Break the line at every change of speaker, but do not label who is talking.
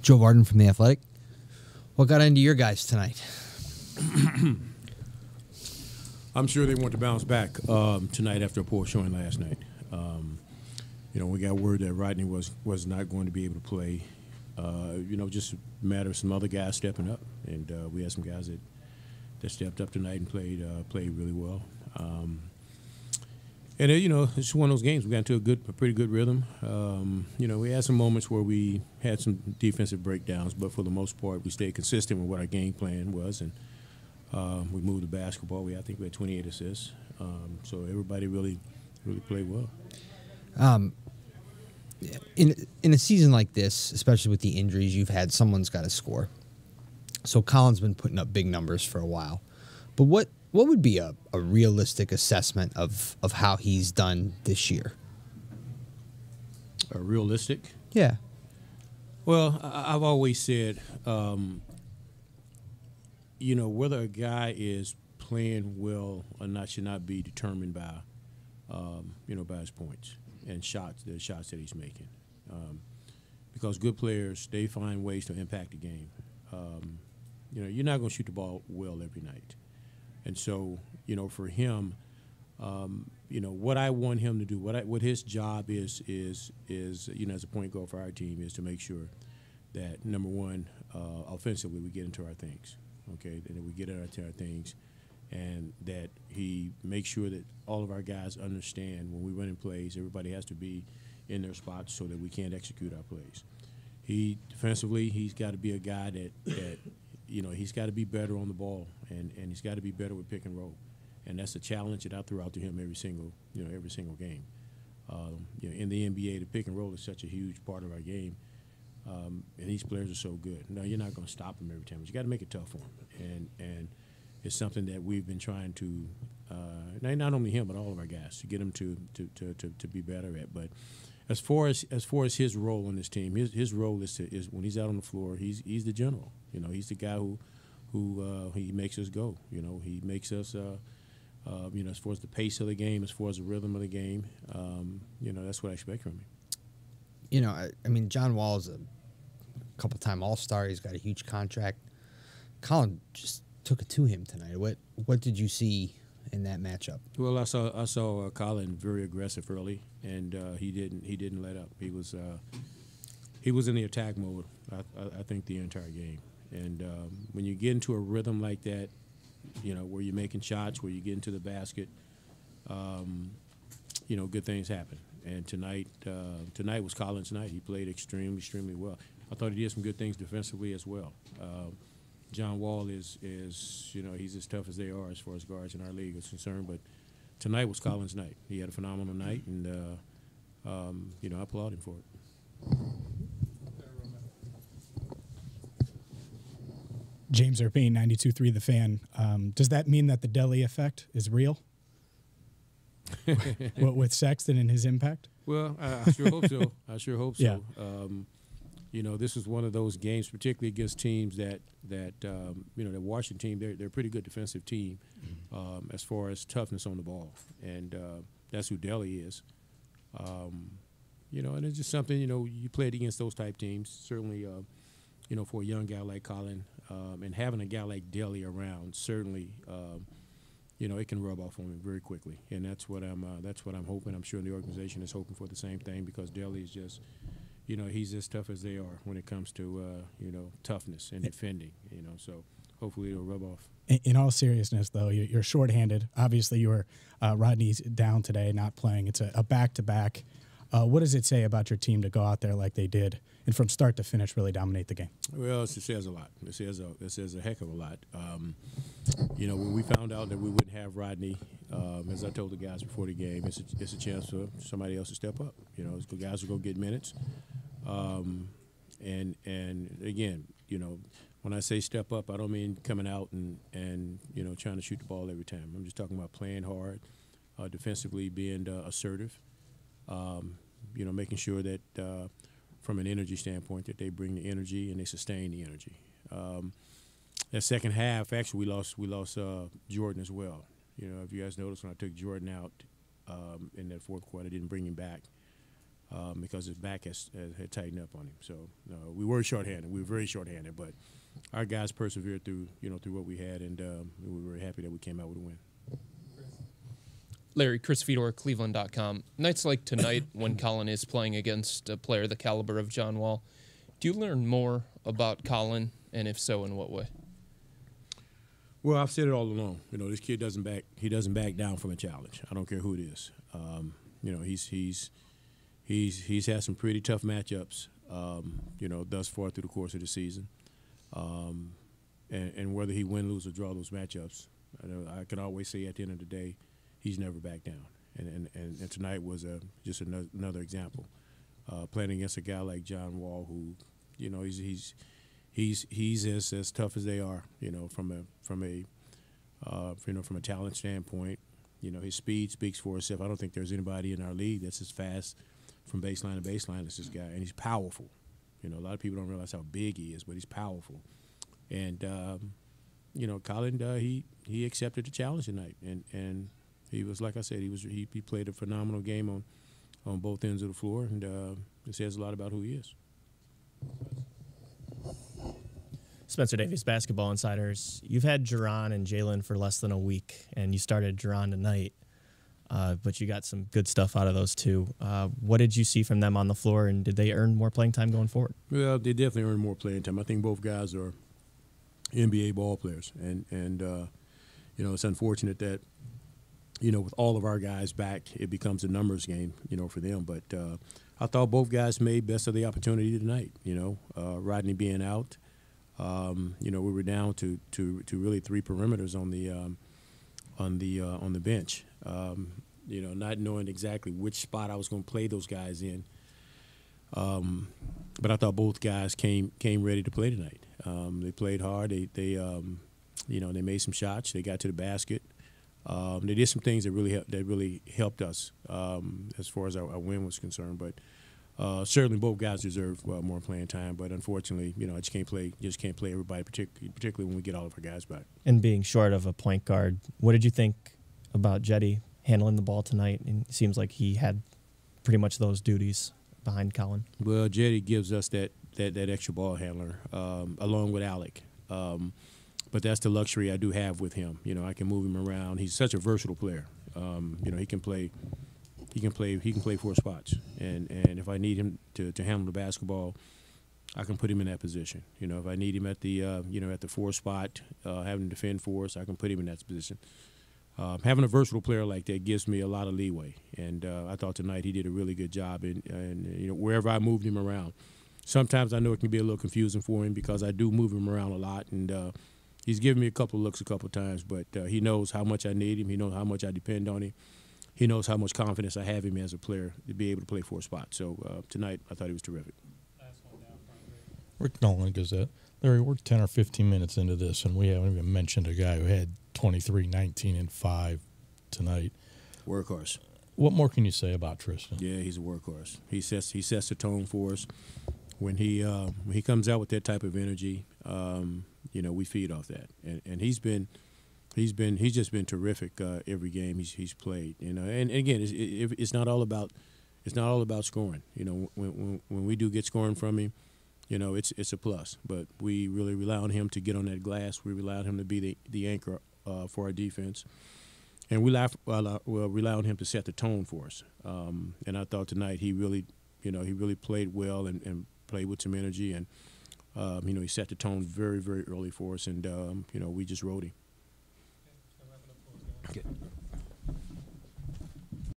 Joe Varden from The Athletic. What got into your guys tonight?
I'm sure they want to bounce back tonight after a poor showing last night. We got word that Rodney was not going to be able to play. Just a matter of some other guys stepping up, and we had some guys that stepped up tonight and played really well. It's one of those games. We got into a pretty good rhythm. We had some moments where we had some defensive breakdowns, but for the most part, we stayed consistent with what our game plan was, and we moved the basketball. I think we had 28 assists. So everybody really played well.
In a season like this, especially with the injuries, you've had someone's got to score. So Colin's been putting up big numbers for a while. But what would be a realistic assessment of how he's done this year?
A realistic?
Yeah.
Well, I've always said, whether a guy is playing well or not should not be determined by, by his points and the shots that he's making. Because good players, they find ways to impact the game. You're not going to shoot the ball well every night. And so, for him, what I want him to do, what his job is, as a point guard for our team, is to make sure that, number one, offensively, we get into our things, okay, that we get into our things, and that he makes sure that all of our guys understand when we run in plays, everybody has to be in their spots so that we can't execute our plays. Defensively, he's got to be a guy that he's got to be better on the ball, and he's got to be better with pick and roll, and that's a challenge that I throw out to him every single game. In the NBA, the pick and roll is such a huge part of our game, and these players are so good. Now, you're not going to stop them every time, but you got to make it tough for them, and it's something that we've been trying to, not only him but all of our guys, to get them to be better at. But as far as his role on this team, his role is when he's out on the floor, he's the general. He's the guy who he makes us go. He makes us as far as the pace of the game, as far as the rhythm of the game. That's what I expect from him.
John Wall is a couple-time All-Star. He's got a huge contract. Colin just took it to him tonight. What did you see in that matchup?
Well, I saw Colin very aggressive early, and he didn't let up. He was in the attack mode, I think, the entire game. And when you get into a rhythm like that, where you're making shots, where you get into the basket, good things happen. And tonight was Colin's night. He played extremely well. I thought he did some good things defensively as well. John Wall is he's as tough as they are as far as guards in our league is concerned. But tonight was Colin's night. He had a phenomenal night, and I applaud him for it.
James Erpine, 92.3 The Fan. Does that mean that the Delhi effect is real? With Sexton and his impact?
Well, I sure hope so.
Yeah.
This is one of those games, particularly against teams that the Washington team, they're a pretty good defensive team as far as toughness on the ball, and that's who Delhi is. And it's just something, you played against those type teams. Certainly, for a young guy like Colin, and having a guy like Delhi around, certainly, it can rub off on him very quickly, and that's what I'm hoping. I'm sure the organization is hoping for the same thing, because Delhi is just, he's as tough as they are when it comes to toughness and defending. So hopefully it'll rub off.
In all seriousness, though, you're shorthanded. Obviously, Rodney's down today, not playing. It's a back-to-back. What does it say about your team to go out there like they did and from start to finish really dominate the game?
Well, it says a lot. It says a heck of a lot. When we found out that we wouldn't have Rodney, as I told the guys before the game, it's a chance for somebody else to step up. The guys will go get minutes. And again, when I say step up, I don't mean coming out and trying to shoot the ball every time. I'm just talking about playing hard, defensively being assertive. Making sure that from an energy standpoint that they bring the energy and they sustain the energy. That second half, actually, we lost Jordan as well. If you guys noticed, when I took Jordan out in that fourth quarter, I didn't bring him back. because his back had tightened up on him. So we were shorthanded. We were very shorthanded, but our guys persevered through what we had, and we were very happy that we came out with a win.
Larry, Chris Fedor, Cleveland.com. Nights like tonight, when Colin is playing against a player the caliber of John Wall, do you learn more about Colin, and if so, in what way?
Well, I've said it all along. This kid doesn't back down from a challenge. I don't care who it is. He's had some pretty tough matchups, thus far through the course of the season. And whether he win, lose, or draw those matchups, I can always say at the end of the day, he's never backed down. And tonight was just another example. Playing against a guy like John Wall, who, he's as tough as they are. From a talent standpoint, his speed speaks for itself. I don't think there's anybody in our league that's as fast from baseline to baseline as this guy, and he's powerful. A lot of people don't realize how big he is, but he's powerful. And Colin, he accepted the challenge tonight, and he was, like I said, he played a phenomenal game on both ends of the floor, and it says a lot about who he is.
Spencer Davies, Basketball Insiders. You've had Jaron and Jalen for less than a week, and you started Jaron tonight, but you got some good stuff out of those two. What did you see from them on the floor, and did they earn more playing time going forward? Well,
they definitely earned more playing time. I think both guys are NBA ball players, and it's unfortunate that with all of our guys back, it becomes a numbers game, for them. But I thought both guys made best of the opportunity tonight. Rodney being out, we were down to really three perimeters on the bench. Not knowing exactly which spot I was going to play those guys in. But I thought both guys came ready to play tonight. They played hard. They made some shots. They got to the basket. They did some things that really helped us as far as our win was concerned. But certainly both guys deserve more playing time. But unfortunately, I just can't play everybody, particularly when we get all of our guys back.
And being short of a point guard, what did you think about Jetty handling the ball tonight? And it seems like he had pretty much those duties behind Colin.
Well, Jetty gives us that extra ball handler along with Alec. But that's the luxury I do have with him. I can move him around. He's such a versatile player. He can play 4 spots. And if I need him to handle the basketball, I can put him in that position. If I need him at the 4 spot, having to defend for us, I can put him in that position. Having a versatile player like that gives me a lot of leeway. And I thought tonight he did a really good job. And wherever I moved him around, sometimes I know it can be a little confusing for him because I do move him around a lot. And he's given me a couple of looks a couple of times, but he knows how much I need him. He knows how much I depend on him. He knows how much confidence I have him as a player to be able to play 4 spots. So tonight, I thought he was terrific.
Rick Nolan, Gazette. Larry, we're 10 or 15 minutes into this, and we haven't even mentioned a guy who had 23, 19, and 5 tonight.
Workhorse.
What more can you say about Tristan?
Yeah, he's a workhorse. He sets the tone for us. When he comes out with that type of energy, we feed off that, and he's just been terrific every game he's played. And again, it's not all about scoring. When we do get scoring from him, it's a plus. But we really rely on him to get on that glass. We rely on him to be the anchor for our defense, and we rely on him to set the tone for us. And I thought tonight he really played well and played with some energy, and he set the tone very, very early for us, and we just rode him.